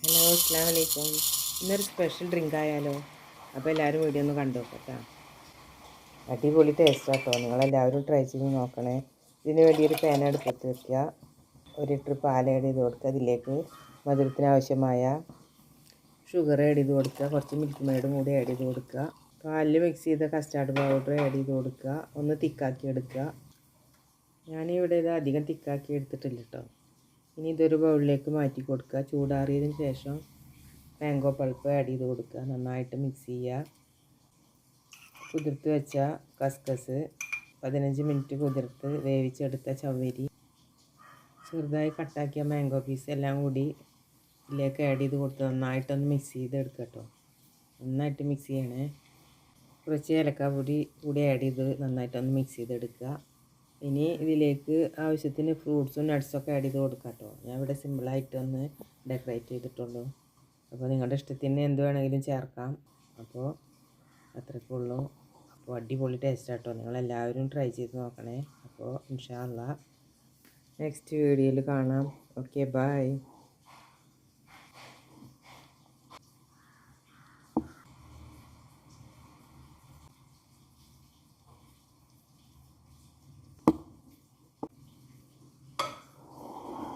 Hello, അസ്സലാമു അലൈക്കും. ഇന്നൊരു സ്പെഷ്യൽ ഡ്രിങ്ക് ആയാലോ? അപ്പോൾ എല്ലാവരും വീഡിയോ ഒന്ന് കണ്ടു നോക്കട്ടോ. അടിപൊളി ടേസ്റ്റ് ആട്ടോ. നിങ്ങളെല്ലാവരും ട്രൈ ചെയ്ത് നോക്കണേ. ഇതിന് വേണ്ടി ഒരു പാൻ അടുപ്പത്ത് വെക്കുക. 1 ലിറ്റർ പാൽ ആഡ് ചെയ്ത് കൊടുക്കുക. അതിലേക്ക് മധുരത്തിന് ആവശ്യമായ ഷുഗർ ആഡ് ചെയ്ത് കൊടുക്കുക. കുറച്ച് മിൽക്ക് മെയ്ഡും കൂടി ആഡ് ചെയ്ത് കൊടുക്കുക. പാലിൽ മിക്സ് ചെയ്ത കസ്റ്റാർഡ് പൗഡർ ആഡ് ചെയ്ത് കൊടുക്കുക. ഒന്ന് തിക്കാക്കി എടുക്കുക. ഞാനിവിടെ ഇത് അധികം തിക്കാക്കി എടുത്തിട്ടില്ല കേട്ടോ. ഇനി ഇതൊരു ബൗളിലേക്ക് മാറ്റി കൊടുക്കുക. ചൂടാറിയതിന് ശേഷം മാംഗോ പൾപ്പ് ആഡ് ചെയ്ത് കൊടുക്കുക. നന്നായിട്ട് മിക്സ് ചെയ്യുക. കുതിർത്ത് വെച്ച കസ്കസ്, 15 മിനിറ്റ് കുതിർത്ത് വേവിച്ചെടുത്ത ചവ്വരി, ചെറുതായി കട്ടാക്കിയ മാംഗോ പീസ് എല്ലാം കൂടി ഇതിലേക്ക് ആഡ് ചെയ്ത് കൊടുത്ത് നന്നായിട്ടൊന്ന് മിക്സ് ചെയ്തെടുക്കുക കേട്ടോ. നന്നായിട്ട് മിക്സ് ചെയ്യണേ. കുറച്ച് ഏലക്കാപ്പൊടി കൂടി ആഡ് ചെയ്ത് നന്നായിട്ടൊന്ന് മിക്സ് ചെയ്തെടുക്കുക. ഇനി ഇതിലേക്ക് ആവശ്യത്തിന് ഫ്രൂട്ട്സും നട്ട്സൊക്കെ ആഡ് ചെയ്ത് കൊടുക്കാം കേട്ടോ. ഞാൻ ഇവിടെ സിമ്പിളായിട്ടൊന്ന് ഡെക്കറേറ്റ് ചെയ്തിട്ടുള്ളൂ. അപ്പോൾ നിങ്ങളുടെ ഇഷ്ടത്തിന് എന്ത് വേണമെങ്കിലും ചേർക്കാം. അപ്പോൾ അത്രയ്ക്കേ ഉള്ളൂ. അപ്പോൾ അടിപൊളി ടേസ്റ്റ് ആട്ടോ. നിങ്ങളെല്ലാവരും ട്രൈ ചെയ്ത് നോക്കണേ. അപ്പോൾ ഇൻഷാ അല്ലാ നെക്സ്റ്റ് വീഡിയോയിൽ കാണാം. Okay, by.